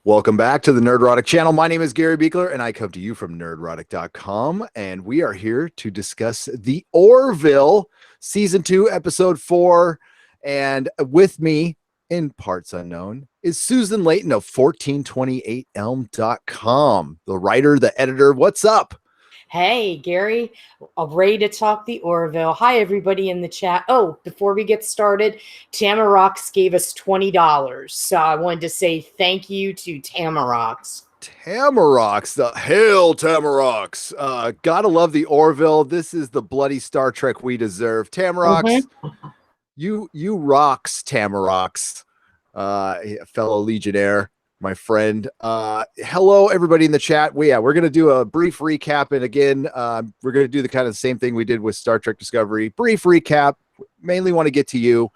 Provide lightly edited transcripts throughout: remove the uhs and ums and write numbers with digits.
Welcome back to the Nerdrotic channel. My name is Gary Beekler, and I come to you from nerdrotic.com. And we are here to discuss the Orville Season 2, Episode 4. And with me, in parts unknown, is Susan Leighton of 1428elm.com, the writer, the editor. What's up? Hey, Gary, ready to talk the Orville. Hi, everybody in the chat. Oh, before we get started, Tamarox gave us $20. So I wanted to say thank you to Tamarox. Tamarox, the hail Tamarox. Gotta love the Orville. This is the bloody Star Trek we deserve. Tamarox, you rocks, Tamarox, fellow Legionnaire. My friend. Hello, everybody in the chat. We're going to do a brief recap. And again, we're going to do the kind of same thing we did with Star Trek Discovery. Brief recap. Mainly want to get to you.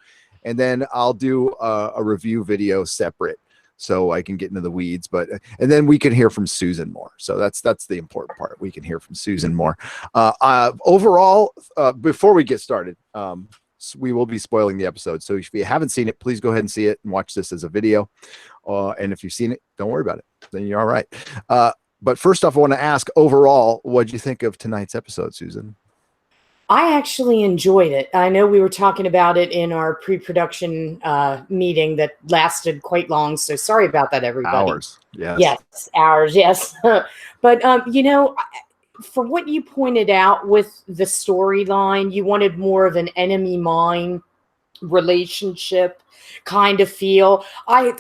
And then I'll do a review video separate so I can get into the weeds. And then we can hear from Susan more. So that's the important part. We can hear from Susan more. Overall, before we get started, we will be spoiling the episode. So if you haven't seen it, please go ahead and see it and watch this as a video. And if you've seen it, don't worry about it. Then you're all right. But first off, I want to ask overall, what did you think of tonight's episode, Susan? I actually enjoyed it. I know we were talking about it in our pre-production meeting that lasted quite long. So sorry about that, everybody. Hours. Yes. Yes, hours. Yes. But, for what you pointed out with the storyline, you wanted more of an enemy mine relationship kind of feel. I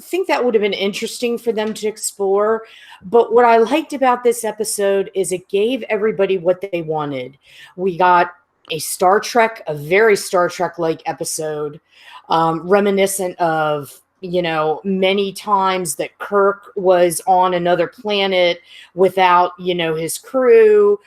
think that would have been interesting for them to explore. But what I liked about this episode is it gave everybody what they wanted. We got a very Star Trek-like episode, reminiscent of many times that Kirk was on another planet without, his crew.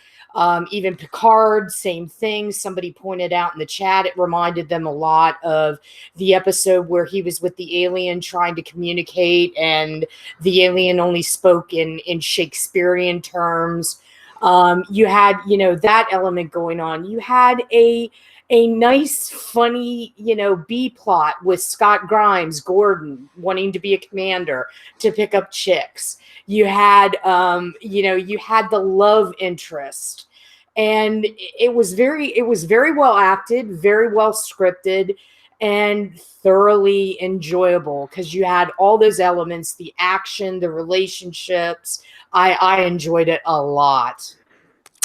Even Picard, same thing. Somebody pointed out in the chat, it reminded them a lot of the episode where he was with the alien trying to communicate and the alien only spoke in Shakespearean terms. You had, that element going on. You had a nice, funny, B plot with Scott Grimes, Gordon, wanting to be a commander to pick up chicks. You had, you had the love interest, and it was very well acted, very well scripted, and thoroughly enjoyable because you had all those elements, the action, the relationships. I enjoyed it a lot.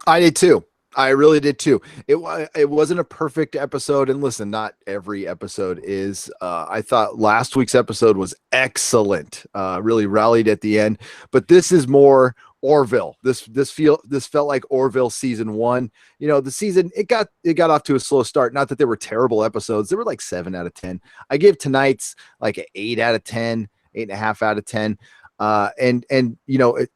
I did too. I really did too. It wasn't a perfect episode, and listen, not every episode is. I thought last week's episode was excellent. Really rallied at the end, but this is more Orville. This felt like Orville season 1. The season it got off to a slow start. Not that they were terrible episodes. They were like 7 out of 10. I give tonight's like an 8 out of 10, 8.5 out of 10.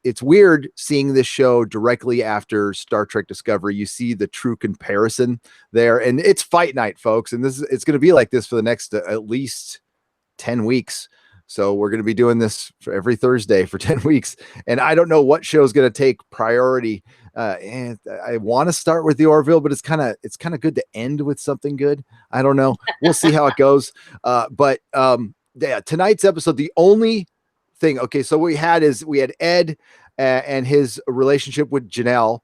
It's weird seeing this show directly after Star Trek Discovery. You see the true comparison there, and it's fight night, folks. And it's going to be like this for the next at least 10 weeks. So we're going to be doing this for every Thursday for 10 weeks. And I don't know what show is going to take priority. And I want to start with the Orville, but it's kind of good to end with something good. I don't know. We'll see how it goes. Tonight's episode, the only thing. Okay, so what we had Ed and his relationship with Janelle.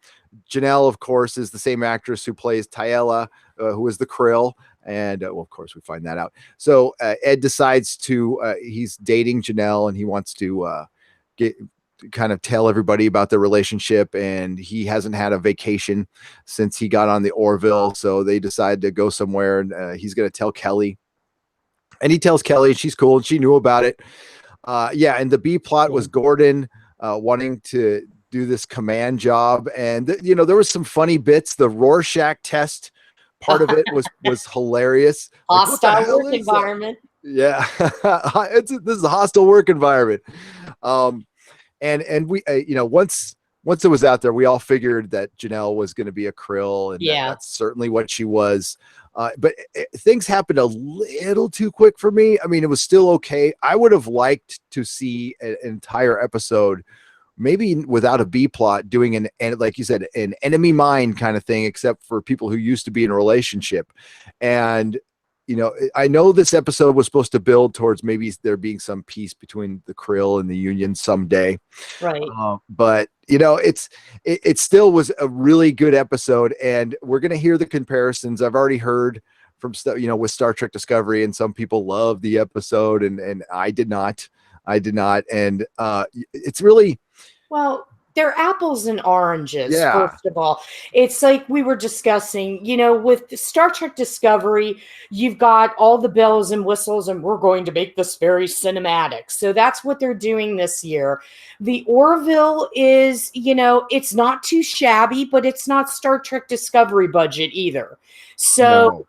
Janelle, of course, is the same actress who plays Tyela, who is the Krill. And of course, we find that out. So Ed decides he's dating Janelle, and he wants to kind of tell everybody about their relationship. And he hasn't had a vacation since he got on the Orville. So they decide to go somewhere, and he's going to tell Kelly. And he tells Kelly, and she's cool, and she knew about it. And the B plot was Gordon wanting to do this command job. And, there was some funny bits. The Rorschach test part of it was hilarious. Hostile work environment. Yeah. This is a hostile work environment. And we, once it was out there, we all figured that Janelle was going to be a Krill, and that's certainly what she was. But things happened a little too quick for me. I mean, it was still okay. I would have liked to see an entire episode, maybe without a B plot, doing like you said, an enemy mine kind of thing, except for people who used to be in a relationship. And I know this episode was supposed to build towards maybe there being some peace between the Krill and the Union someday. Right. But it still was a really good episode, and we're going to hear the comparisons. I've already heard from stuff, with Star Trek Discovery, and some people love the episode, and I did not. And it's really, well, they're apples and oranges. Yeah. First of all, it's like we were discussing, with Star Trek Discovery, you've got all the bells and whistles, and we're going to make this very cinematic. So that's what they're doing this year. The Orville is, it's not too shabby, but it's not Star Trek Discovery budget either. So,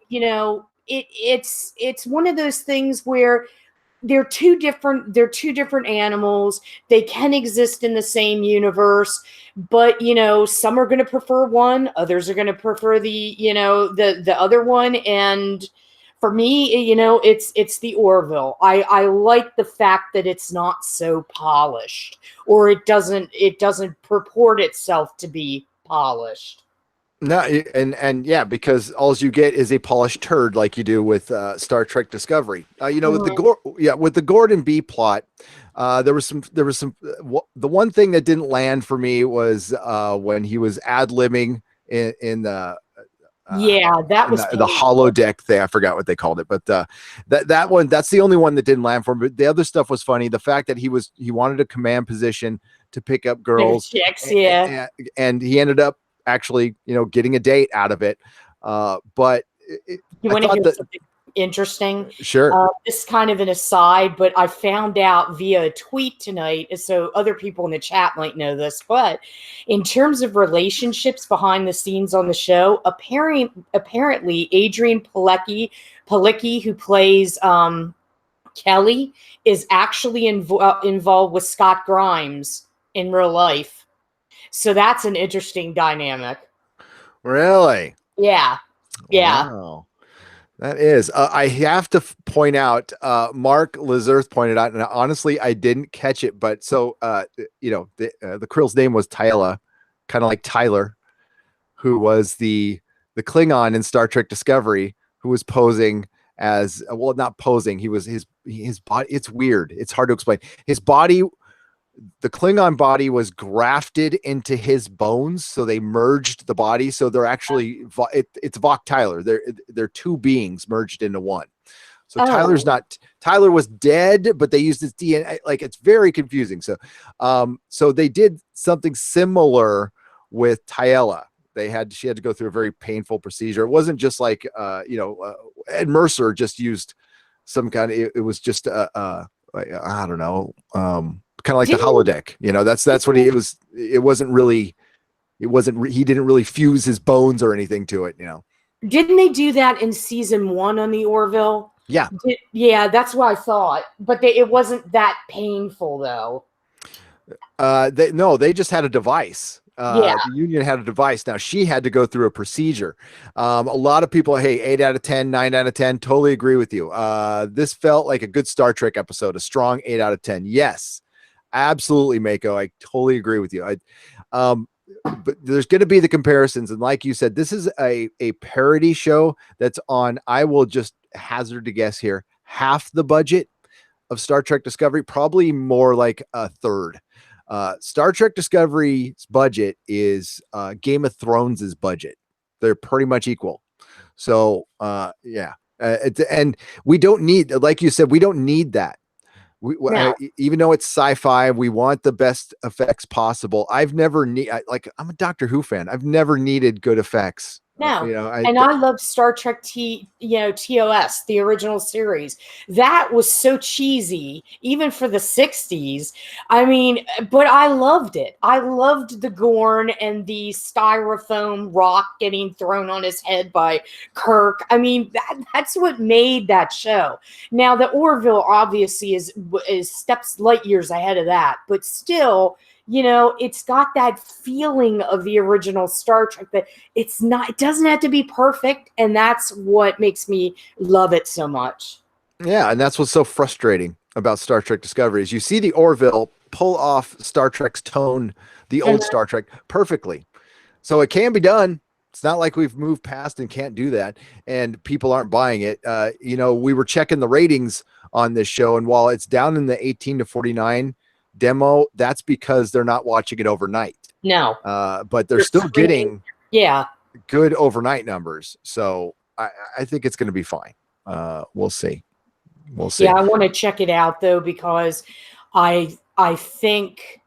it's one of those things where they're two different animals. They can exist in the same universe, but some are going to prefer one, others are going to prefer the other one. And for me, it's the Orville. I like the fact that it's not so polished, or it doesn't purport itself to be polished. No, and yeah, because all you get is a polished turd, like you do with Star Trek Discovery. With the Gordon B plot, there was some. The one thing that didn't land for me was when he was ad-libbing in the. That was the holodeck thing. I forgot what they called it, but that one, that's the only one that didn't land for me. But the other stuff was funny. The fact that he wanted a command position to pick up girls, chicks, and he ended up actually, getting a date out of it. But you want to hear something interesting? Sure. This is kind of an aside, but I found out via a tweet tonight, so other people in the chat might know this, but in terms of relationships behind the scenes on the show, apparently Adrian Palicki, who plays Kelly, is actually involved with Scott Grimes in real life. So that's an interesting dynamic. Really? Yeah. Wow. That is. I have to point out, Mark Lizerth pointed out, and honestly, I didn't catch it, but so, the Krill's name was Tyla, kind of like Tyler, who was the Klingon in Star Trek Discovery, who was posing as, well, not posing. He was his body. It's weird. It's hard to explain. His body, the Klingon body, was grafted into his bones, so they merged the body. So they're actually it's Vok Tyler. They're two beings merged into one. So Tyler was dead, but they used his DNA. Like, it's very confusing. So so they did something similar with Tyela. She had to go through a very painful procedure. It wasn't just like Ed Mercer just used some kind of, it was just I don't know, kind of like the holodeck, that's what it was. He didn't really fuse his bones or anything to it, Didn't they do that in season 1 on the Orville? Yeah. That's what I thought. But it wasn't that painful, though. They just had a device. The Union had a device. Now, she had to go through a procedure. A lot of people, hey, 8 out of 10, 9 out of 10, totally agree with you. This felt like a good Star Trek episode, a strong 8 out of 10. Yes, absolutely, Mako. I totally agree with you. But there's going to be the comparisons. And like you said, this is a parody show that's on, I will just hazard to guess here, half the budget of Star Trek Discovery, probably more like a third. Star Trek Discovery's budget is Game of Thrones' budget. They're pretty much equal. So, and we don't need, like you said, we don't need that. Even though it's sci-fi, we want the best effects possible. I'm a Doctor Who fan. I've never needed good effects. No, I love Star Trek TOS, the original series. That was so cheesy, even for the 60s. I mean, but I loved it. I loved the Gorn and the styrofoam rock getting thrown on his head by Kirk. I mean, that's what made that show. Now, the Orville obviously is steps light years ahead of that, but still, it's got that feeling of the original Star Trek, that it doesn't have to be perfect. And that's what makes me love it so much. Yeah. And that's what's so frustrating about Star Trek Discovery is you see the Orville pull off Star Trek's tone, the old Star Trek, perfectly. So it can be done. It's not like we've moved past and can't do that, and people aren't buying it. We were checking the ratings on this show, and while it's down in the 18 to 49 demo, that's because they're not watching it overnight. No. But they're still getting good overnight numbers. So I think it's going to be fine. We'll see. Yeah, I want to check it out though, because I think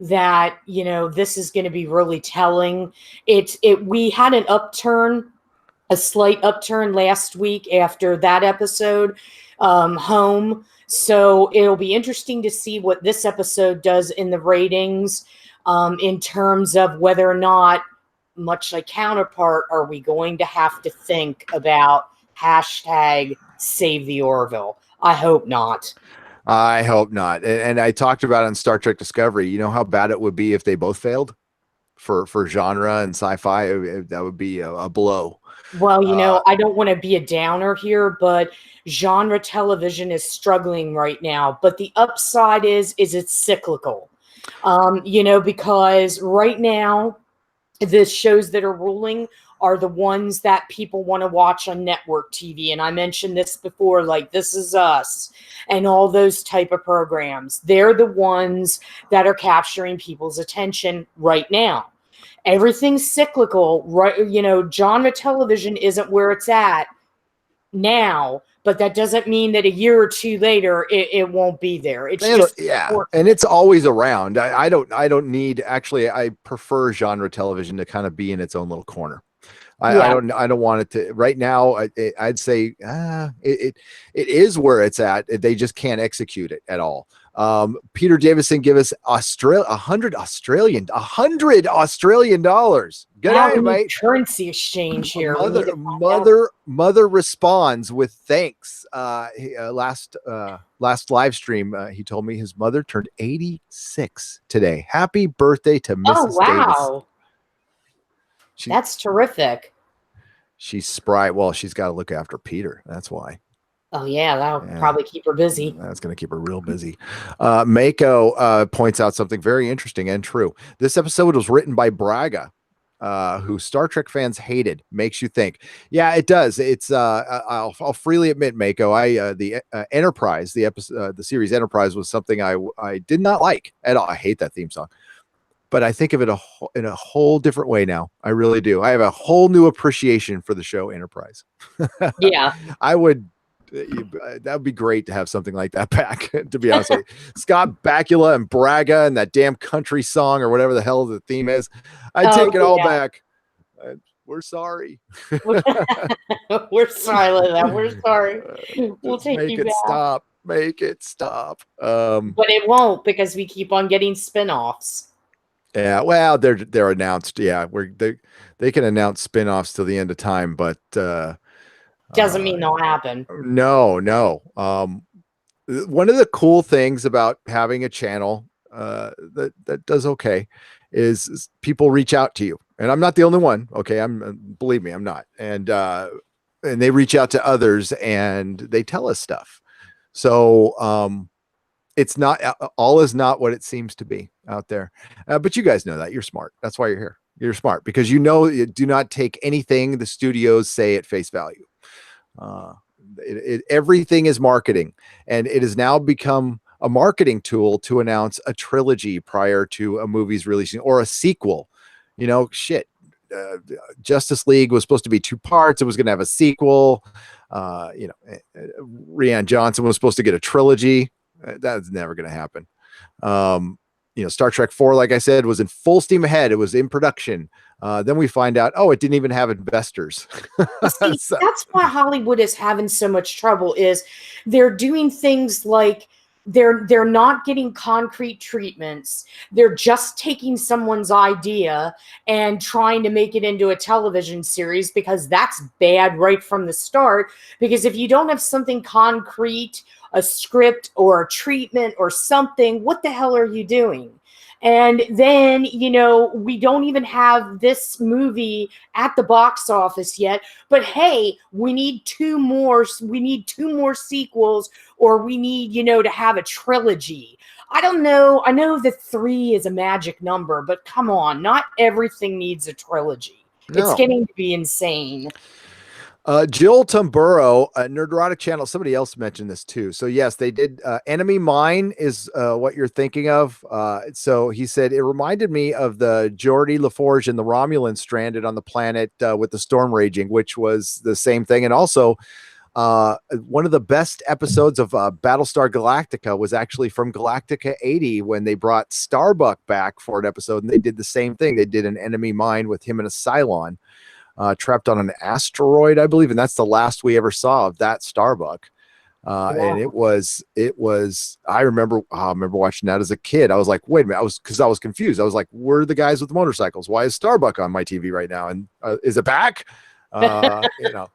that, this is going to be really telling. We had an upturn, a slight upturn last week after that episode, Home. So it'll be interesting to see what this episode does in the ratings, in terms of whether or not, much like Counterpart, are we going to have to think about hashtag Save the Orville? I hope not. I hope not. And I talked about on Star Trek Discovery, you know how bad it would be if they both failed for genre and sci-fi. That would be a blow. Well, I don't want to be a downer here, but genre television is struggling right now. But the upside is it's cyclical. Because right now, the shows that are ruling are the ones that people want to watch on network TV. And I mentioned this before, like This Is Us and all those type of programs. They're the ones that are capturing people's attention right now. Everything's cyclical, right? Genre television isn't where it's at now, but that doesn't mean that a year or two later it won't be there. It's just and it's always around. I don't need, actually, I prefer genre television to kind of be in its own little corner. I don't want it to right now. I'd say it is where it's at. They just can't execute it at all. Peter Davison give us $100 Australian dollars. Good night, mate. Currency exchange here. Mother responds with thanks. Last live stream, he told me his mother turned 86 today. Happy birthday to Mrs. Davis. That's terrific. She's spry. Well, she's got to look after Peter. That's why. Oh, yeah. That'll probably keep her busy. That's going to keep her real busy. Mako points out something very interesting and true. This episode was written by Braga, who Star Trek fans hated. Makes you think. Yeah, it does. It's I'll freely admit, Mako, the Enterprise, the episode, the series Enterprise was something I did not like at all. I hate that theme song. But I think of it in a whole different way now. I really do. I have a whole new appreciation for the show Enterprise. Yeah. That would be great to have something like that back, to be honest with you. Scott Bakula and Braga and that damn country song or whatever the hell the theme is. I'd take it all back. We're sorry. We're sorry, Lila. We're sorry. We'll take you back. Make it stop. But it won't, because we keep on getting spinoffs. Yeah, well, they're announced. Yeah, they can announce spinoffs till the end of time, but doesn't mean they'll happen. No. One of the cool things about having a channel that does okay is people reach out to you, and I'm not the only one. Okay, believe me, I'm not, and they reach out to others and they tell us stuff. So it's not all is not what it seems to be out there. But you guys know that. You're smart. That's why you're here. You're smart because you do not take anything the studios say at face value. Everything is marketing, and it has now become a marketing tool to announce a trilogy prior to a movie's releasing or a sequel. Justice League was supposed to be 2 parts. It was going to have a sequel. Rian Johnson was supposed to get a trilogy. That's never going to happen. Star Trek 4, like I said, was in full steam ahead. It was in production. Then we find out, it didn't even have investors. See, that's why Hollywood is having so much trouble, is they're doing things like they're not getting concrete treatments. They're just taking someone's idea and trying to make it into a television series, because that's bad right from the start. Because if you don't have something concrete, a script or a treatment or something, what the hell are you doing? And then, we don't even have this movie at the box office yet, but hey, we need 2 more sequels, or we need, to have a trilogy. I don't know. I know that 3 is a magic number, but come on, not everything needs a trilogy. It's No. getting to be insane. Jill Tumburo, Nerdrotic Channel. Somebody else mentioned this too. So yes, they did. Enemy Mine is what you're thinking of. So he said it reminded me of the Geordi LaForge and the Romulans stranded on the planet with the storm raging, which was the same thing. And also, one of the best episodes of Battlestar Galactica was actually from Galactica 80 when they brought Starbuck back for an episode, and they did the same thing. They did an enemy mine with him and a Cylon. Trapped on an asteroid, I believe, and that's the last we ever saw of that Starbuck. And it was. I remember watching that as a kid. I was like, wait a minute, I was confused. I was like, where are the guys with the motorcycles? Why is Starbuck on my TV right now? And is it back? You know.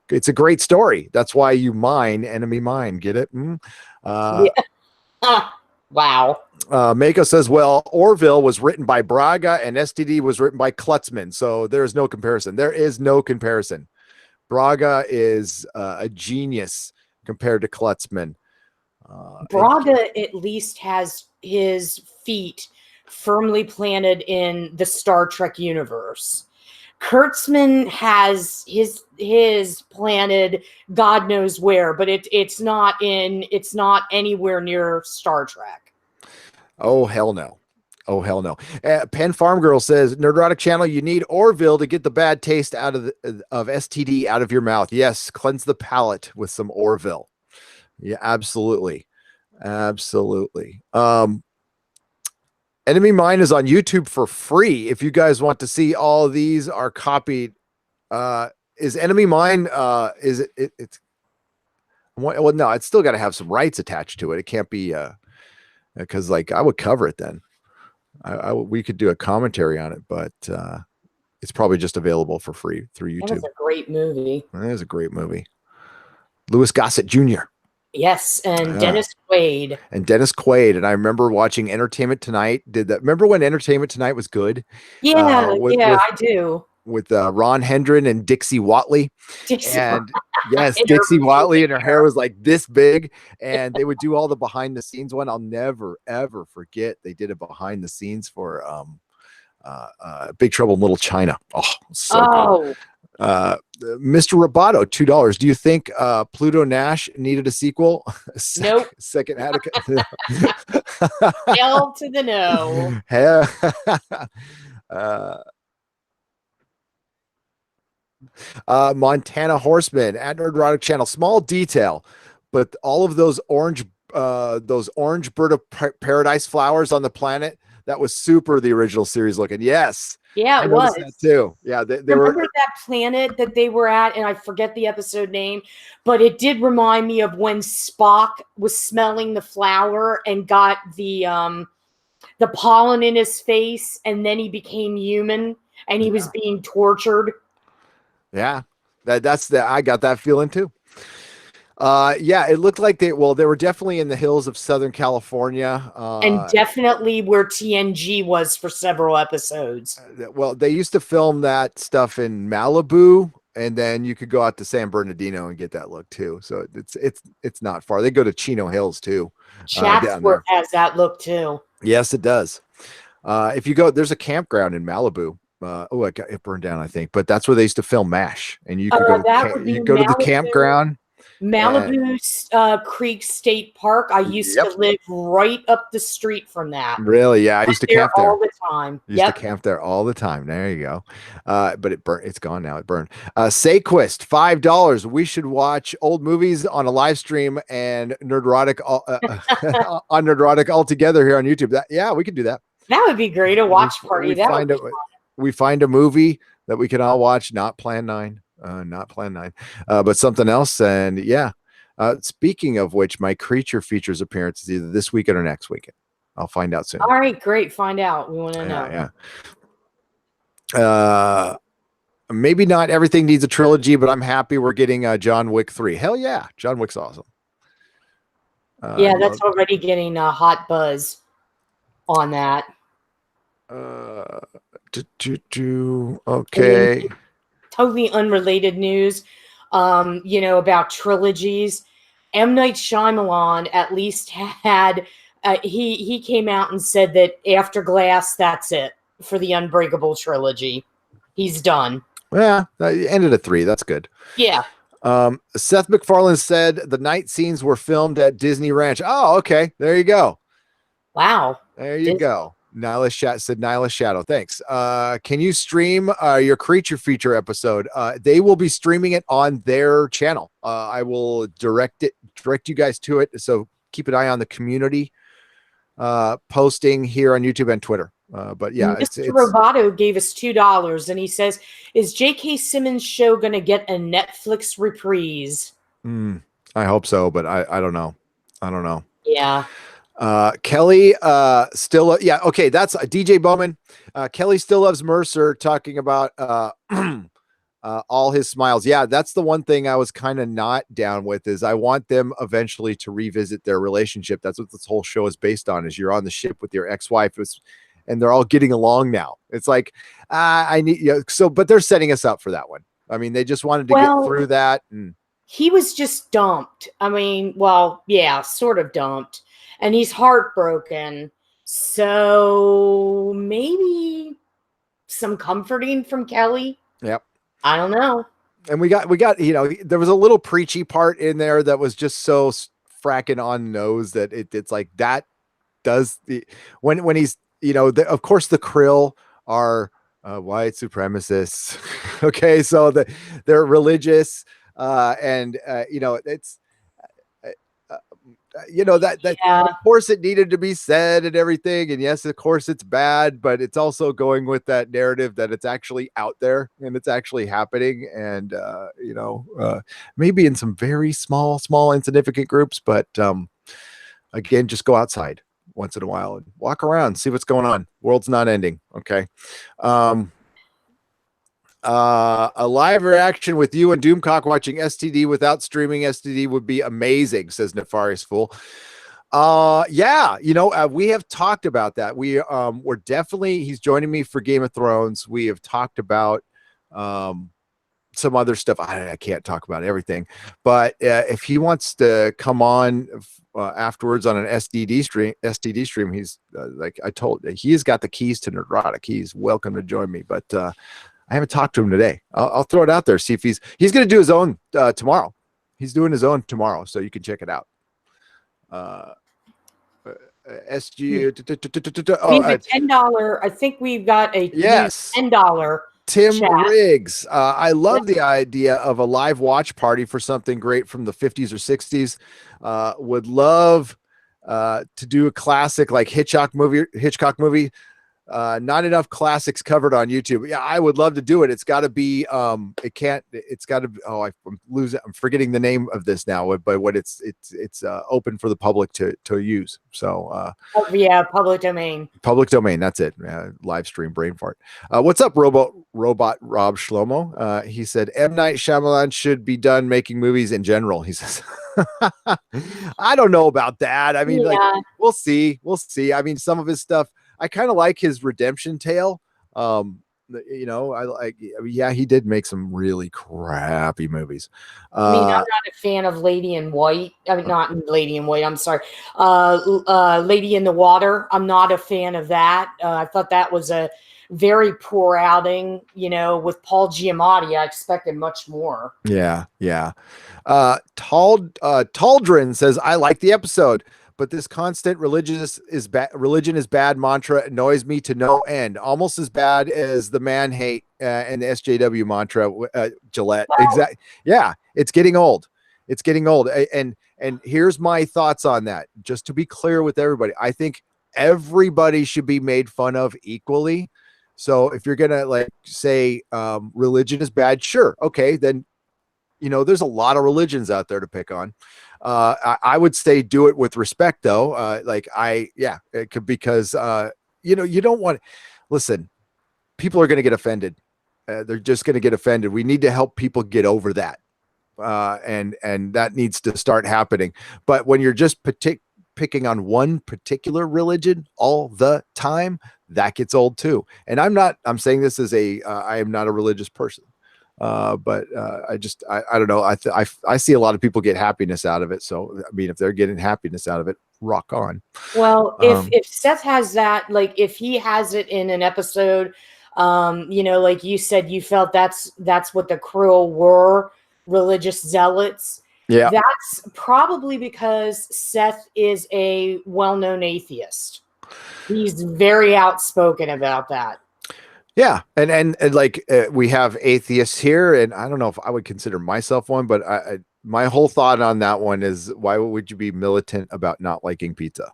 It's a great story. That's why you mine enemy mine. Get it? Yeah. Wow. Mako says, well, Orville was written by Braga and STD was written by Klutzman. So there's no comparison. There is no comparison. Braga is a genius compared to Klutzman. Braga at least has his feet firmly planted in the Star Trek universe. Kurtzman has his planted God knows where, but it's not anywhere near Star Trek. Oh hell no. Oh hell no. Penn Farm Girl says, Nerdrotic Channel, you need Orville to get the bad taste out of STD out of your mouth. Yes, cleanse the palate with some Orville. Yeah, absolutely. Absolutely. Enemy Mine is on YouTube for free. If you guys want to see all of these are copied, is Enemy Mine, it's well, no, it's still got to have some rights attached to it. It can't be, because like I would cover it then. We could do a commentary on it, but it's probably just available for free through YouTube. That was a great movie. It is a great movie. Louis Gossett Jr. Yes, and Dennis Quaid. And I remember watching Entertainment Tonight. Remember when Entertainment Tonight was good? Yeah, I do. With Ron Hendren and Dixie Watley. And yes, And Dixie her Watley, and her hair was like this big. And they would do all the behind the scenes one. I'll never, ever forget. They did a behind the scenes for Big Trouble in Little China. Oh, so good. Mr. Roboto, $2. Do you think Pluto Nash needed a sequel? Nope. Second Attica. Hell to the no. Montana Horseman at Nerdrotic Channel. Small detail, but all of those orange bird of paradise flowers on the planet, that was super the original series looking. Yes. Yeah, it was that too. Yeah, they remember were that planet that they were at, and I forget the episode name, but it did remind me of when Spock was smelling the flower and got the pollen in his face, and then he became human and he was being tortured. Yeah, that's I got that feeling too. Yeah, it looked like they were definitely in the hills of Southern California. And definitely where TNG was for several episodes. Well, they used to film that stuff in Malibu, and then you could go out to San Bernardino and get that look too. So it's not far. They go to Chino Hills too. Chatsworth has that look too. Yes, it does. If you go, there's a campground in Malibu. It burned down, I think, but that's where they used to film MASH, and you could go to the campground. Malibu Creek State Park. I used to live right up the street from that. Really? Yeah, I used to camp there all the time. Used to camp there all the time. There you go. But it burnt. It's gone now. It burned. Sayquist, $5. We should watch old movies on a live stream and Nerdrotic on Nerdrotic all together here on YouTube. We could do that. That would be great. A watch party. We find a movie that we can all watch. Not Plan 9. But something else. And speaking of which, my creature features appearance is either this weekend or next weekend. I'll find out soon. All right, great. Find out. We want to know. Yeah. Maybe not everything needs a trilogy, but I'm happy we're getting John Wick 3. Hell yeah. John Wick's awesome. That's already getting a hot buzz on that. Okay. Totally unrelated news, about trilogies. M. Night Shyamalan at least had, he came out and said that after Glass, that's it. for the Unbreakable trilogy. He's done. Yeah, ended at 3. That's good. Yeah. Seth MacFarlane said the night scenes were filmed at Disney Ranch. Oh, okay. There you go. Wow. There you go. Nyla said Nyla Shadow. Thanks. Can you stream your creature feature episode? They will be streaming it on their channel. I will direct you guys to it. So keep an eye on the community posting here on YouTube and Twitter. But yeah, Mr. Roboto gave us $2 and he says, is J.K. Simmons' show going to get a Netflix reprise? I hope so, but I don't know. I don't know. Yeah. Kelly still, yeah, okay, that's DJ Bowman. Kelly still loves Mercer talking about all his smiles. Yeah, that's the one thing I was kind of not down with, is I want them eventually to revisit their relationship. That's what this whole show is based on, is you're on the ship with your ex-wife, and they're all getting along now. It's like, I need, but they're setting us up for that one. I mean, they just wanted to get through that. And he was just dumped. I mean, well, yeah, sort of dumped. And he's heartbroken. So maybe some comforting from Kelly. Yep. I don't know. And we got, there was a little preachy part in there that was just so fracking on nose that it's like that does when he's, of course the Krill are white supremacists. Okay. So they're religious. It's, of course it needed to be said and everything. And yes, of course it's bad, but it's also going with that narrative that it's actually out there and it's actually happening. And, maybe in some very small, insignificant groups, but, again, just go outside once in a while and walk around, see what's going on. World's not ending. Okay. A live reaction with you and Doomcock watching STD without streaming STD would be amazing, says Nefarious Fool. We have talked about that. We're definitely, he's joining me for Game of Thrones. We have talked about some other stuff. I can't talk about everything, but if he wants to come on afterwards on an STD stream, he's like I told, he's got the keys to Neurotic. He's welcome to join me, but I haven't talked to him today. I'll throw it out there. See if he's going to do his own tomorrow. He's doing his own tomorrow, so you can check it out. SG. We have a $10. I think we've got a $10. Tim chat. Riggs. I love the idea of a live watch party for something great from the 50s or 60s. Would love to do a classic like Hitchcock movie. Not enough classics covered on YouTube. Yeah, I would love to do it. It's got to be I'm forgetting the name of this now, but what it's open for the public to use. So public domain. Public domain, that's it. Live stream brain fart. What's up, robot Rob Shlomo? He said M. Night Shyamalan should be done making movies in general. He says I don't know about that. I mean, we'll see. I mean, some of his stuff, I kind of like his redemption tale. He did make some really crappy movies. I mean, I'm not a fan of Lady in White. I mean, not Lady in White. I'm sorry. Lady in the Water. I'm not a fan of that. I thought that was a very poor outing. With Paul Giamatti, I expected much more. Yeah. Taldrin says, I like the episode, but this constant religion is bad mantra annoys me to no end. Almost as bad as the man hate and the SJW mantra, Gillette. Wow. Exactly. Yeah, it's getting old. And here's my thoughts on that. Just to be clear with everybody, I think everybody should be made fun of equally. So if you're gonna say religion is bad, sure, okay, then there's a lot of religions out there to pick on. I would say do it with respect, though. It could, because you don't want. Listen, people are going to get offended. They're just going to get offended. We need to help people get over that, and that needs to start happening. But when you're just picking on one particular religion all the time, that gets old too. And I'm saying this as I am not a religious person. But I don't know. I see a lot of people get happiness out of it. So I mean, if they're getting happiness out of it, rock on. Well, if Seth has that, like if he has it in an episode, like you said, you felt that's what the Krill were, religious zealots. Yeah, that's probably because Seth is a well-known atheist. He's very outspoken about that. Yeah, and like we have atheists here, and I don't know if I would consider myself one, but my whole thought on that one is, why would you be militant about not liking pizza?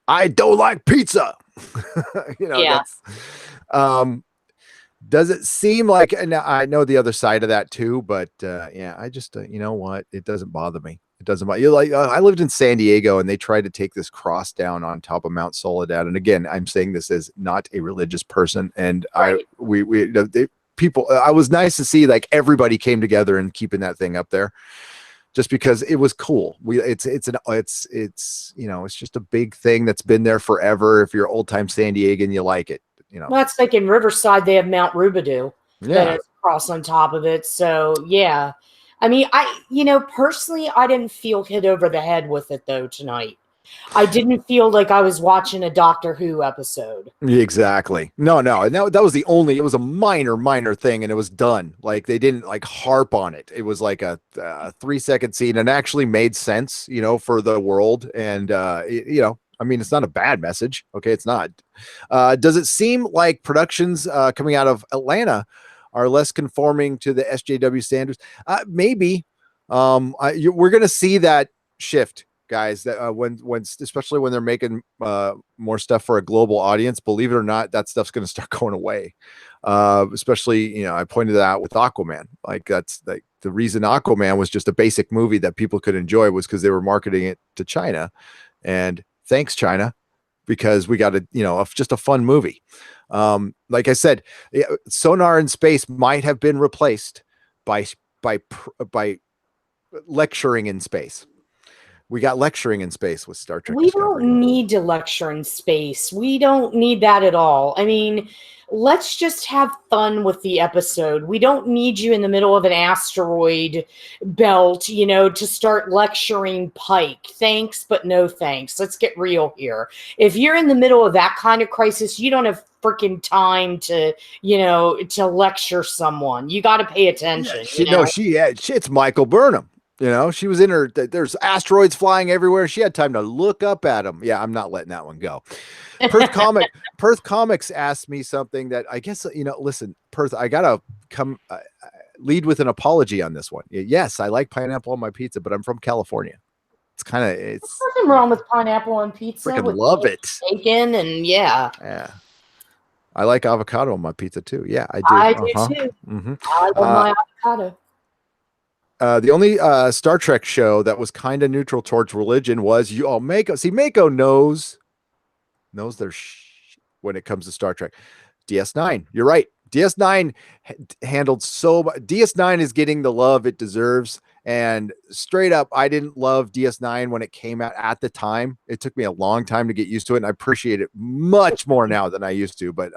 I don't like pizza. Yeah. That's does it seem like, and I know the other side of that too, but yeah, I just you know what, it doesn't bother me. It doesn't bother you. Like I lived in San Diego, and they tried to take this cross down on top of Mount Soledad. And again, I'm saying this as not a religious person, and right. People, I was nice to see like everybody came together and keeping that thing up there, just because it was cool. It's just a big thing that's been there forever. If you're old time San Diegan, you like it. Well, it's like in Riverside, they have Mount Rubidoux that is cross on top of it. So yeah, I mean, personally, I didn't feel hit over the head with it though tonight. I didn't feel like I was watching a Doctor Who episode. Exactly. No. And that was it was a minor thing, and it was done. Like they didn't like harp on it. It was like a 3-second scene, and actually made sense, for the world. And, I mean, it's not a bad message. Okay. It's not. Does it seem like productions coming out of Atlanta are less conforming to the SJW standards? Maybe. We're going to see that shift, guys, that when especially when they're making more stuff for a global audience. Believe it or not, that stuff's going to start going away. Especially, I pointed that out with Aquaman. Like that's like the reason Aquaman was just a basic movie that people could enjoy was because they were marketing it to China. And thanks, China, because we got just a fun movie. Like I said, sonar in space might have been replaced by lecturing in space. We got lecturing in space with Star Trek. We don't need to lecture in space. We don't need that at all. I mean, let's just have fun with the episode. We don't need you in the middle of an asteroid belt, to start lecturing Pike. Thanks, but no thanks. Let's get real here. If you're in the middle of that kind of crisis, you don't have freaking time to, to lecture someone. You got to pay attention. It's Michael Burnham. She was in there's asteroids flying everywhere. She had time to look up at them. Yeah, I'm not letting that one go. Perth Comics asked me something that I guess, listen, Perth, I got to come lead with an apology on this one. Yes, I like pineapple on my pizza, but I'm from California. It's There's nothing wrong with pineapple on pizza. Freaking love it. Bacon and yeah. I like avocado on my pizza too. Yeah, I do. I do too. Mm-hmm. I love my avocado. The only Star Trek show that was kind of neutral towards religion was Mako. See, Mako knows their when it comes to Star Trek. DS9, you're right. DS9 handled so much. DS9 is getting the love it deserves. And straight up, I didn't love DS9 when it came out at the time. It took me a long time to get used to it, and I appreciate it much more now than I used to. But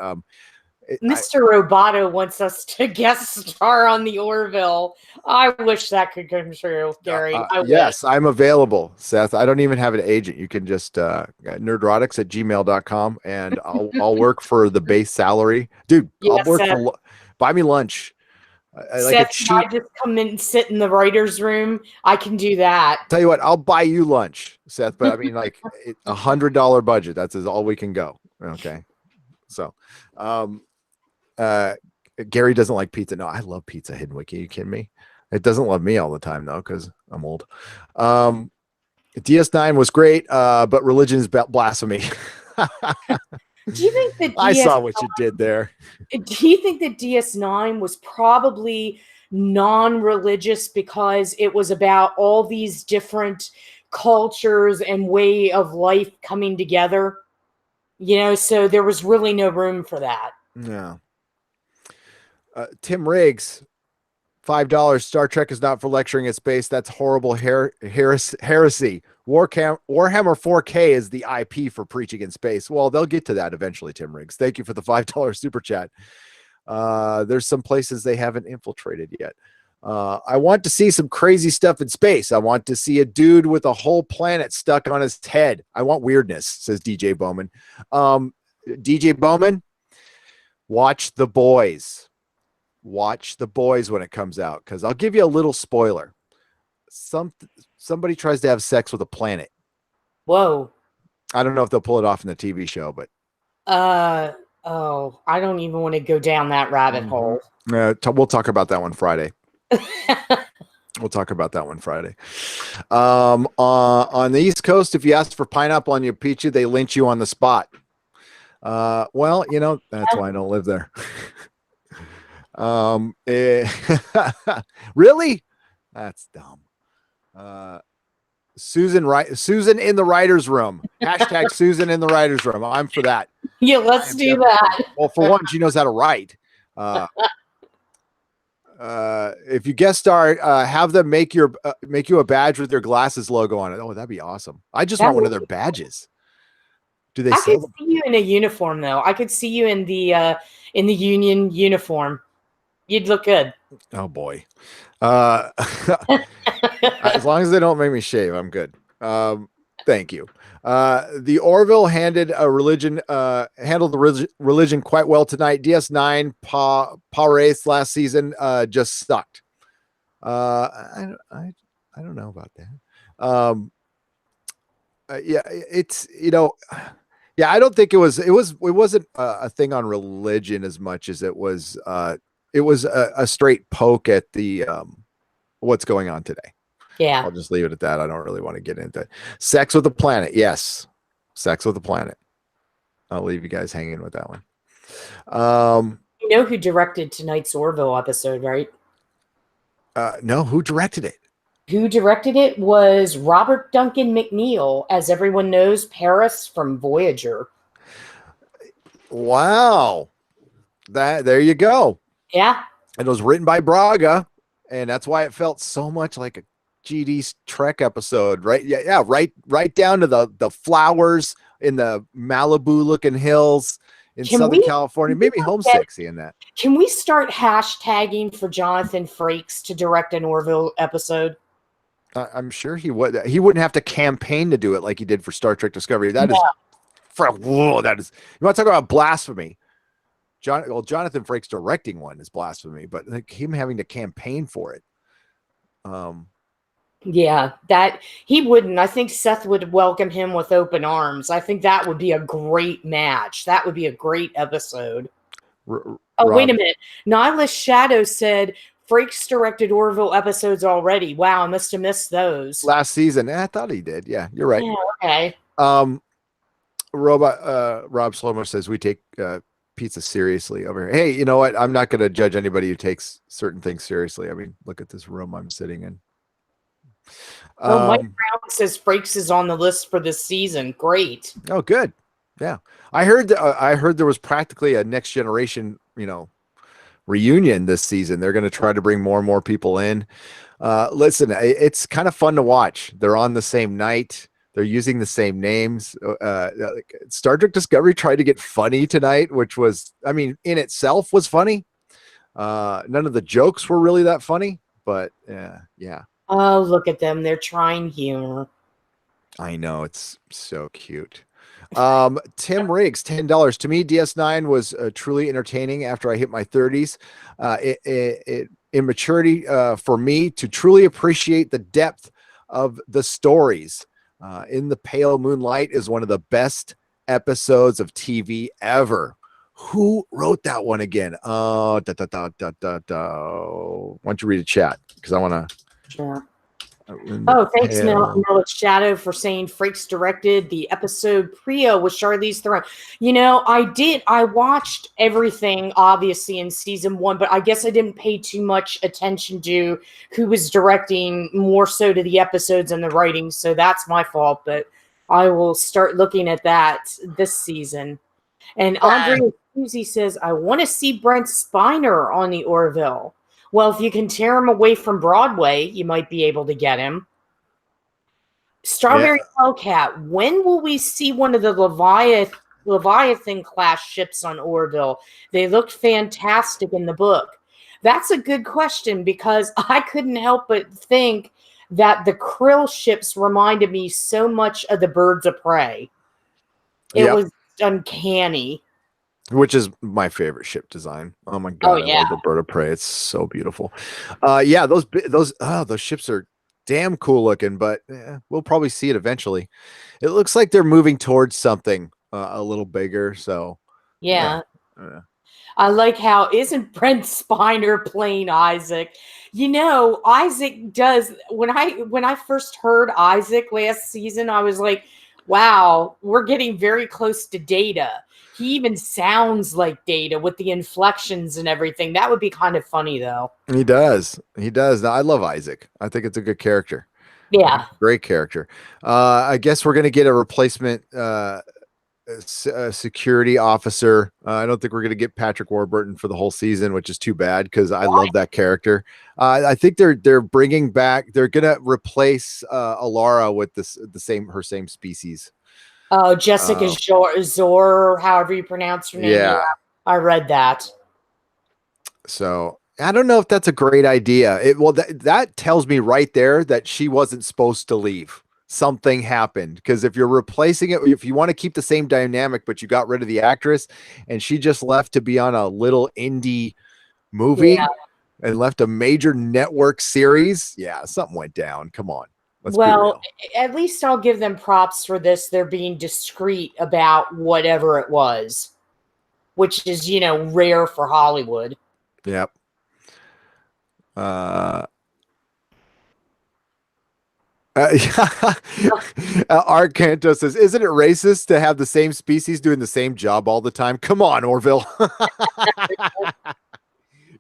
Mr. Roboto wants us to guest star on the Orville. I wish that could come true, Gary. Yes, I'm available, Seth. I don't even have an agent. You can just nerdrotics@gmail.com, and I'll work for the base salary. Dude, I'll work for buy me lunch. Seth, I just come in and sit in the writer's room. I can do that. Tell you what, I'll buy you lunch, Seth. But I mean, like $100 budget. That's all we can go. Okay. So, Gary doesn't like pizza. No, I love pizza, Hidden Wiki. Are you kidding me? It doesn't love me all the time though, because I'm old. DS9 was great, but religion is blasphemy. Do you think that I saw what you did there? Do you think that DS9 was probably non-religious because it was about all these different cultures and way of life coming together? So there was really no room for that. Yeah. Tim Riggs, $5. Star Trek is not for lecturing at space. That's horrible heresy. Warhammer 4K is the IP for preaching in space. Well, they'll get to that eventually, Tim Riggs. Thank you for the $5 super chat. There's some places they haven't infiltrated yet. I want to see some crazy stuff in space. I want to see a dude with a whole planet stuck on his head. I want weirdness, says DJ Bowman. DJ Bowman, watch The Boys. Watch The Boys when it comes out, because I'll give you a little spoiler. Somebody tries to have sex with a planet. Whoa. I don't know if they'll pull it off in the TV show, but oh, I don't even want to go down that rabbit hole. We'll talk about that one Friday. We'll talk about that one Friday. On the East Coast, if you ask for pineapple on your pizza, they lynch you on the spot. Well, you know, that's why I don't live there. Really? That's dumb. Susan in the writer's room. Hashtag Susan in the writer's room. I'm for that. Yeah, let's do that. Well, for one, she knows how to write. If you guest star, have them make you a badge with their glasses logo on it. Oh, that'd be awesome. I just want one of their badges. Do they? I could see you in a uniform, though. I could see you in the union uniform. You'd look good. Oh boy. As long as they don't make me shave, I'm good. Thank you. The Orville handled the religion quite well tonight. DS9 Race last season just sucked. I don't know about that. Yeah, it's, you know, yeah, I don't think it wasn't a thing on religion as much as it was a straight poke at the what's going on today. Yeah. I'll just leave it at that. I don't really want to get into it. Sex with the Planet. Yes. Sex with the Planet. I'll leave you guys hanging with that one. You know who directed tonight's Orville episode, right? No, who directed it? Who directed it was Robert Duncan McNeil, as everyone knows, Paris from Voyager. Wow. There you go. Yeah. It was written by Braga, and that's why it felt so much like a GD Trek episode, right? Yeah, right down to the flowers in the Malibu looking hills in Southern California. Maybe homesick seeing that. Can we start hashtagging for Jonathan Frakes to direct an Orville episode? I'm sure he would. He wouldn't have to campaign to do it like he did for Star Trek Discovery. That is, that is. You want to talk about blasphemy? Jonathan Frakes directing one is blasphemy, but like him having to campaign for it. Yeah, that he wouldn't. I think Seth would welcome him with open arms. I think that would be a great match. That would be a great episode. Wait a minute. Nihilist Shadow said Frakes directed Orville episodes already. Wow, I must have missed those. Last season. I thought he did. Yeah, you're right. Yeah, okay. Rob Slomo says we take pizza seriously over here. Hey, you know what? I'm not going to judge anybody who takes certain things seriously. I mean, look at this room I'm sitting in. Mike Brown says Frakes is on the list for this season. Great. Oh, good. Yeah, I heard there was practically a Next Generation, reunion this season. They're going to try to bring more and more people in. Listen, it's kind of fun to watch. They're on the same night. They're using the same names. Star Trek Discovery tried to get funny tonight, which was, I mean, in itself was funny. None of the jokes were really that funny, but yeah. Oh, look at them. They're trying humor. I know. It's so cute. Tim Riggs, $10. To me, DS9 was truly entertaining after I hit my 30s. In maturity for me to truly appreciate the depth of the stories. In the Pale Moonlight is one of the best episodes of TV ever. Who wrote that one again? Why don't you read a chat? Because I want to. Sure. Thanks, Nihilist Shadow, for saying Frakes directed the episode Prio with Charlize Theron. I watched everything, obviously, in season 1, but I guess I didn't pay too much attention to who was directing, more so to the episodes and the writing, so that's my fault, but I will start looking at that this season. And Andre Susie says, I want to see Brent Spiner on the Orville. Well, if you can tear him away from Broadway, you might be able to get him. Strawberry Hellcat, when will we see one of the Leviathan Leviathan class ships on Orville. They looked fantastic in the book. That's a good question because I couldn't help but think that the Krill ships reminded me so much of the Birds of Prey. It was uncanny. Which is my favorite ship design. Oh my god, I love the Bird of Prey. It's so beautiful. Yeah, those ships are damn cool looking, but we'll probably see it eventually. It looks like they're moving towards something a little bigger. So yeah. I like how isn't Brent Spiner playing Isaac? You know, Isaac does. When I first heard Isaac last season, I was like, wow, we're getting very close to Data. He even sounds like Data with the inflections and everything. That would be kind of funny, though. He does. Now, I love Isaac. I think it's a good character. Yeah. Great character. I guess we're going to get a replacement security officer. I don't think we're going to get Patrick Warburton for the whole season, which is too bad because I love that character. I think they're bringing back. They're going to replace Alara with her same species. Oh, Jessica Zor, however you pronounce her name. Yeah, I read that. So I don't know if that's a great idea. That tells me right there that she wasn't supposed to leave. Something happened, because if you're replacing it, if you want to keep the same dynamic, but you got rid of the actress and she just left to be on a little indie movie and left a major network series. Yeah, something went down. Come on. Well, at least I'll give them props for this. They're being discreet about whatever it was, which is, rare for Hollywood. Yep. Arcanto says, isn't it racist to have the same species doing the same job all the time? Come on, Orville.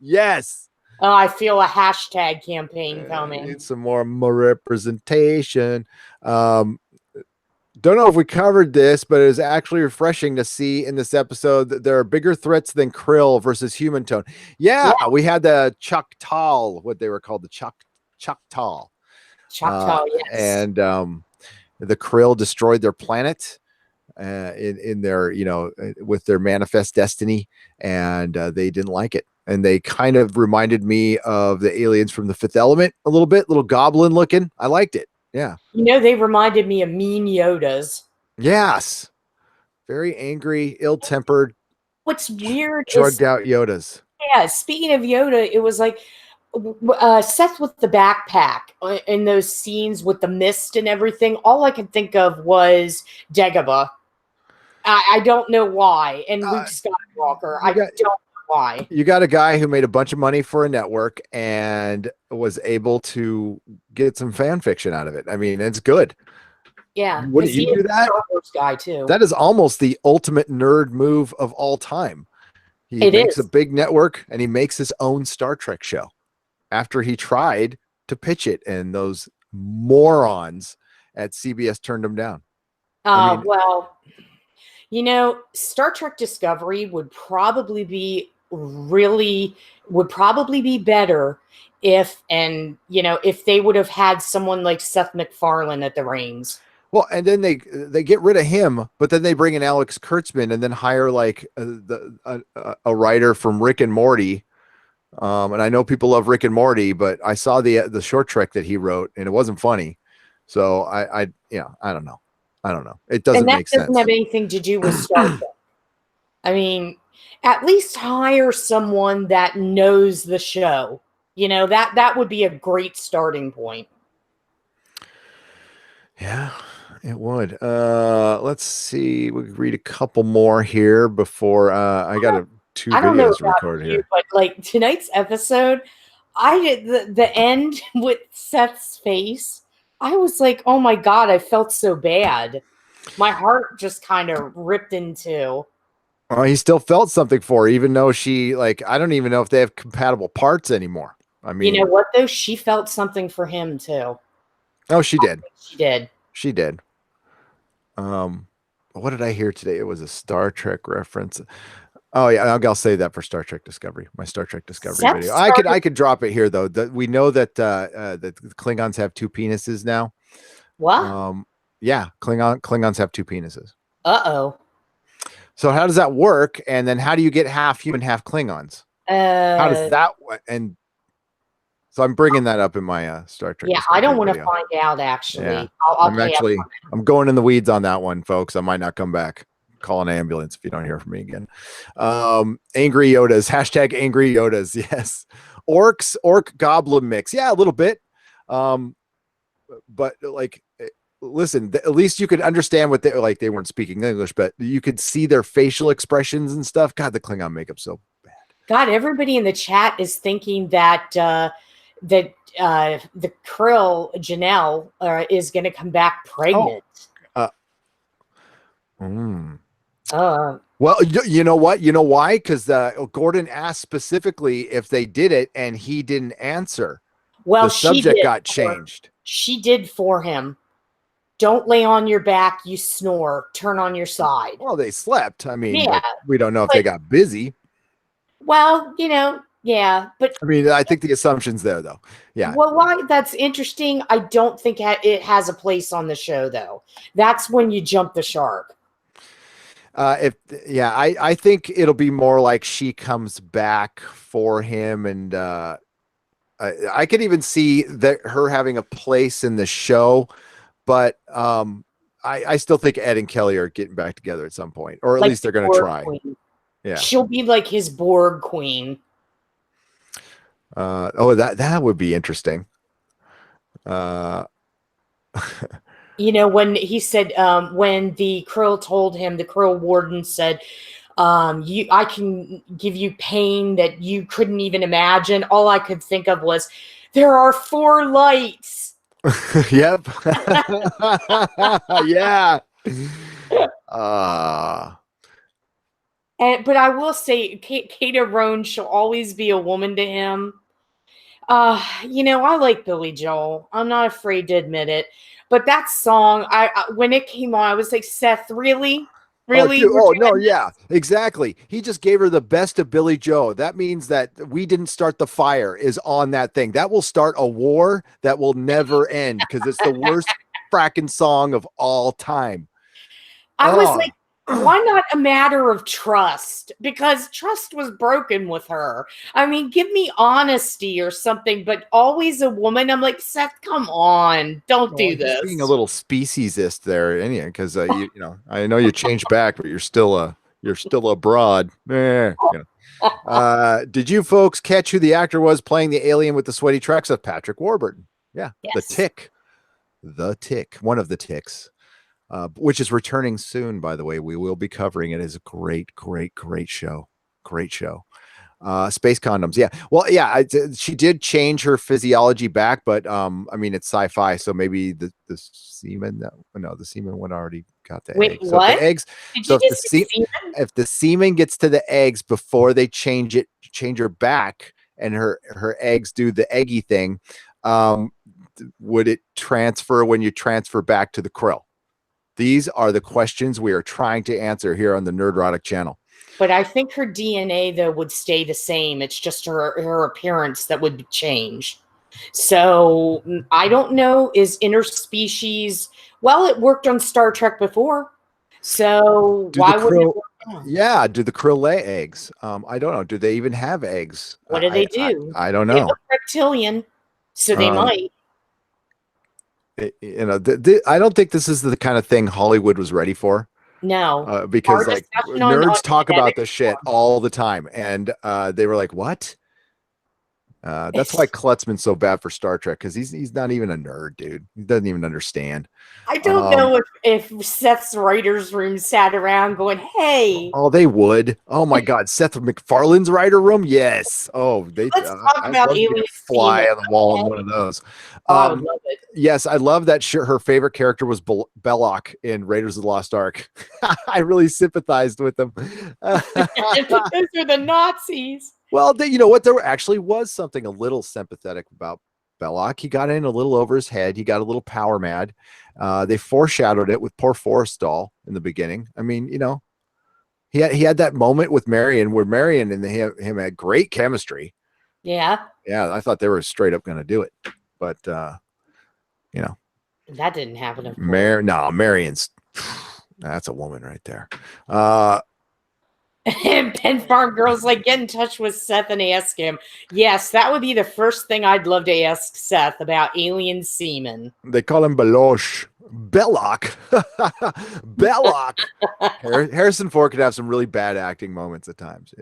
Yes. Oh, I feel a hashtag campaign coming. Need some more representation. Don't know if we covered this, but it was actually refreshing to see in this episode that there are bigger threats than Krill versus Human Tone. Yeah, we had the Choctaw, what they were called, the Choctaw. Choctaw, yes. And the Krill destroyed their planet in their, with their manifest destiny, and they didn't like it. And they kind of reminded me of the aliens from The Fifth Element a little bit, little goblin looking. I liked it. Yeah. They reminded me of mean Yodas. Yes. Very angry, ill-tempered. What's weird drugged out Yodas. Yeah. Speaking of Yoda, it was like Seth with the backpack in those scenes with the mist and everything. All I could think of was Dagobah. I don't know why. And Luke Skywalker. I don't know why. You got a guy who made a bunch of money for a network and was able to get some fan fiction out of it. I mean, it's good. Yeah. Wouldn't you do that? Star Wars guy too. That is almost the ultimate nerd move of all time. He makes a big network and he makes his own Star Trek show after he tried to pitch it, and those morons at CBS turned him down. Well, Star Trek Discovery would probably be better if they would have had someone like Seth MacFarlane at the reins. Well, and then they get rid of him, but then they bring in Alex Kurtzman and then hire like a writer from Rick and Morty. And I know people love Rick and Morty, but I saw the short trek that he wrote and it wasn't funny. So I don't know. It doesn't make sense. That doesn't have anything to do with Star Trek. I mean, at least hire someone that knows the show. That would be a great starting point. Yeah, it would. Let's see. We could read a couple more here before I got two videos recorded here. But like tonight's episode, I did the end with Seth's face. I was like, oh my God, I felt so bad. My heart just kind of ripped in two. Oh, he still felt something for her, even though she, I don't even know if they have compatible parts anymore. I mean, you know what though? She felt something for him too. Oh, she did. She did. What did I hear today? It was a Star Trek reference. Oh yeah, I'll save that for Star Trek Discovery. My Star Trek Discovery video. I could drop it here though. We know that that Klingons have two penises now. What? Yeah, Klingons have two penises. Uh-oh. So how does that work? And then how do you get half human, half Klingons? How does that? And so I'm bringing that up in my Star Trek. Yeah, I don't Discovery want to video. find out. Actually, Yeah, I'll pay up. I'm going in the weeds on that one, folks. I might not come back. Call an ambulance if you don't hear from me again. Angry Yodas, hashtag Angry Yodas. Yes, orc goblin mix. Yeah, a little bit. But like, listen, at least you could understand what they weren't speaking English, but you could see their facial expressions and stuff. God, the Klingon makeup so bad. God, everybody in the chat is thinking that the Krill Janelle is going to come back pregnant. Well, you know what? You know why? Because Gordon asked specifically if they did it, and he didn't answer. Well, the subject got changed. She did for him. Don't lay on your back, you snore. Turn on your side. Well, they slept. I mean, yeah, we don't know if they got busy. Well, yeah, but I mean, I think the assumption's there, though. Yeah. Well, why that's interesting. I don't think it has a place on the show, though. That's when you jump the shark. I think it'll be more like she comes back for him, and I could even see that her having a place in the show, but I still think Ed and Kelly are getting back together at some point, or at least they're going to try. Queen. Yeah, she'll be like his Borg queen. That would be interesting. When he said, when the Krill told him, the Krill warden said, I can give you pain that you couldn't even imagine. All I could think of was, there are 4 lights. Yep. Yeah. But I will say, Kata Roan, she'll always be a woman to him. I like Billy Joel. I'm not afraid to admit it. But that song, when it came on, I was like, Seth, really? Really? Yeah, exactly. He just gave her the best of Billy Joe. That means that We Didn't Start the Fire is on that thing. That will start a war that will never end because it's the worst fracking song of all time. I was like, why not A Matter of Trust? Because trust was broken with her. I mean, give me honesty or something, but always a woman. I'm like, Seth, come on, don't do this. Being a little speciesist there, anyway, because I know you changed back, but you're still a broad. Did you folks catch who the actor was playing the alien with the sweaty tracks of Patrick Warburton? Yeah, yes. The Tick, one of the Ticks. Which is returning soon, by the way. We will be covering it. It's a great show. Great show. Space condoms. Yeah. Well, yeah, she did change her physiology back, but I mean, it's sci-fi, so maybe the semen. No, the semen one already got the eggs. So what? the eggs. So if the semen gets to the eggs before they change her back, and her eggs do the eggy thing, would it transfer when you transfer back to the krill? These are the questions we are trying to answer here on the Nerdrotic channel. But I think her DNA, though, would stay the same. It's just her appearance that would change. So I don't know. Is interspecies? Well, it worked on Star Trek before. So why wouldn't it work now? Yeah. Do the krill lay eggs? I don't know. Do they even have eggs? What do they do? I don't know. They look reptilian, so they might. I don't think this is the kind of thing Hollywood was ready for. No, because like nerds talk about this shit all the time, and they were like, "What?" That's why Klutzman's so bad for Star Trek, because he's not even a nerd, dude. He doesn't even understand. I don't know if Seth's writers' room sat around going, "Hey." Oh, they would. Oh my God, Seth MacFarlane's writer room. Yes. Oh, let's talk about aliens. Fly on the wall in one of those. I love it. Yes, I love that. Her favorite character was Belloc in Raiders of the Lost Ark. I really sympathized with them. Those are the Nazis. Well, you know what? There actually was something a little sympathetic about Belloc. He got in a little over his head. He got a little power mad. They foreshadowed it with poor Forrestal in the beginning. I mean, he had that moment with Marion where Marion and him had great chemistry. Yeah. Yeah, I thought they were straight up going to do it, but that didn't happen. Marion's that's a woman right there. And Pen Farm Girl's like, get in touch with Seth and ask him. Yes, that would be the first thing I'd love to ask Seth about alien semen. They call him Belosh. Belloc. Belloc. Harrison Ford could have some really bad acting moments at times.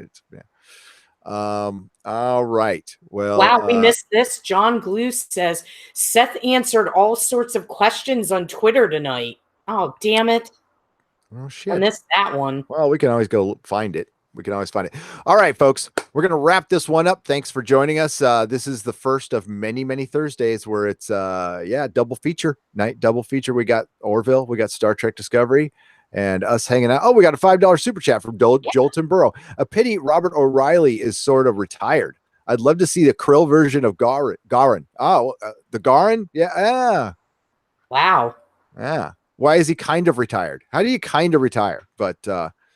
All right. Well, wow, we missed this. John Glue says Seth answered all sorts of questions on Twitter tonight. Oh, damn it. Oh, shit. I missed that one. Well, we can always go find it. We can always find it. All right, folks, we're going to wrap this one up. Thanks for joining us. This is the first of many, many Thursdays where it's, double feature night, double feature. We got Orville, we got Star Trek Discovery, and us hanging out. Oh, we got a $5 super chat from Jolton Burrow. A pity Robert O'Reilly is sort of retired. I'd love to see the Krill version of Garin. Oh, the Garin? Yeah. Wow. Yeah. Why is he kind of retired? How do you kind of retire? But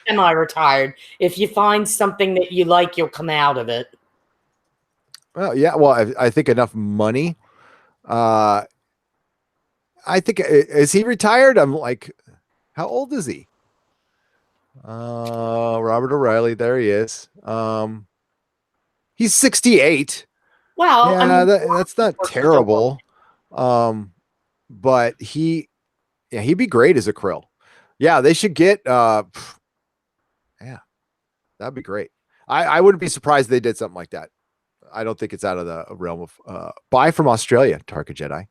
semi-retired. If you find something that you like, you'll come out of it. Well, yeah. Well, I think enough money. I think, is he retired? I'm like, how old is he? Robert O'Reilly. There he is. He's 68. Well, yeah, I mean, that's not terrible. But he'd be great as a Krill. Yeah, they should get, that'd be great. I wouldn't be surprised if they did something like that. I don't think it's out of the realm of buy from Australia, Tarka Jedi.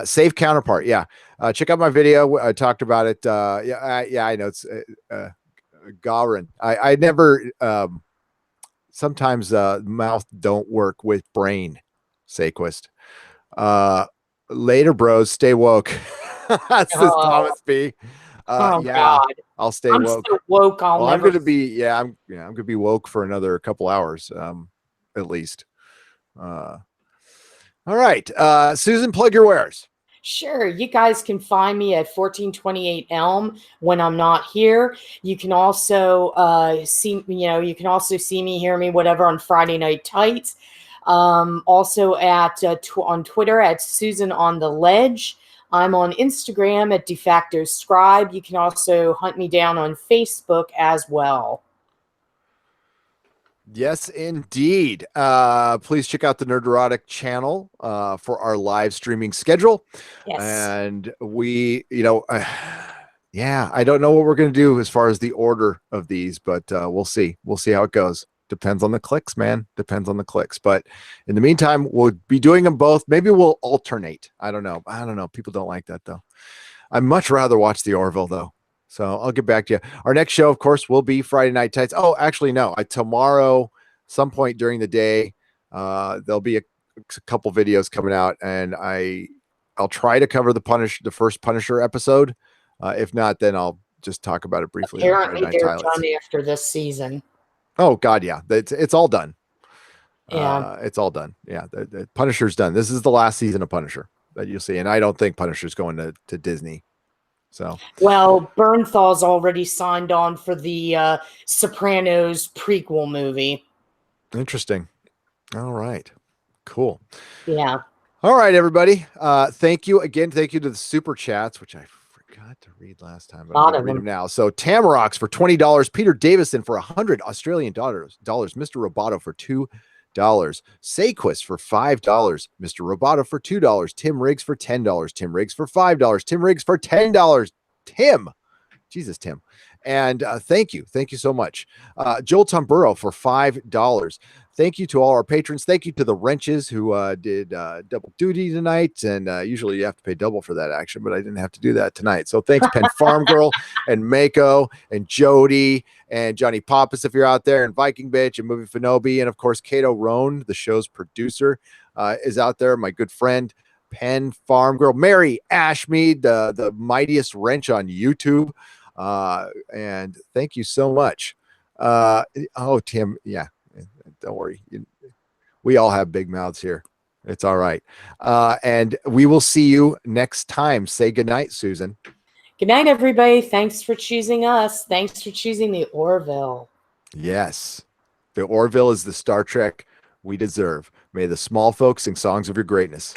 Safe counterpart. Yeah. Check out my video. I talked about it. I know it's Garin. I never sometimes mouth don't work with brain, Saquist. Later, bros, stay woke. Says Thomas B. God. I'll stay I'm woke. so woke. I'm gonna be I'm gonna be woke for another couple hours, at least. All right, Susan, plug your wares. Sure. You guys can find me at 1428 Elm when I'm not here. You can also see me, hear me, whatever, on Friday Night Tights. Also at on Twitter at Susan on the Ledge. I'm on Instagram at De Facto Scribe. You can also hunt me down on Facebook as well. Yes, indeed. Please check out the Nerderotic channel for our live streaming schedule. Yes. And we, I don't know what we're going to do as far as the order of these, but we'll see. We'll see how it goes. Depends on the clicks, man. Depends on the clicks. But in the meantime, we'll be doing them both. Maybe we'll alternate. I don't know. People don't like that, though. I'd much rather watch the Orville, though. So I'll get back to you. Our next show, of course, will be Friday Night Tights. Oh, actually, no. Tomorrow, some point during the day, there'll be a couple videos coming out, and I'll try to cover the first Punisher episode. If not, then I'll just talk about it briefly. Apparently, they're done after this season. Oh God, yeah, it's all done. Yeah, it's all done. Yeah, the Punisher's done. This is the last season of Punisher that you'll see, and I don't think Punisher's going to Disney. So, well, Bernthal's already signed on for the Sopranos prequel movie. Interesting. All right, cool. Yeah. All right, everybody. Thank you again. Thank you to the super chats, which I forgot to read last time, but I'm going to read them now. So Tamarox for $20, Peter Davison for 100 Australian dollars, Mr. Roboto for $2, Saquist for $5, Mr. Roboto for $2, Tim Riggs for $10, Tim Riggs for $5, Tim Riggs for $10, Tim. Jesus, Tim. And thank you so much. Joel Tumburo for $5. Thank you to all our patrons. Thank you to the Wrenches who did double duty tonight. And usually you have to pay double for that action, but I didn't have to do that tonight. So thanks, Pen Farm Girl and Mako and Jody and Johnny Pappas, if you're out there, and Viking Bitch and Movie Fanobi. And of course, Kato Roan, the show's producer, is out there. My good friend, Pen Farm Girl, Mary Ashmead, the mightiest wrench on YouTube. And thank you so much. Tim, yeah, don't worry. We all have big mouths here. It's all right. And we will see you next time. Say goodnight, Susan. Good night, everybody. Thanks for choosing us. Thanks for choosing the Orville. Yes. The Orville is the Star Trek we deserve. May the small folks sing songs of your greatness.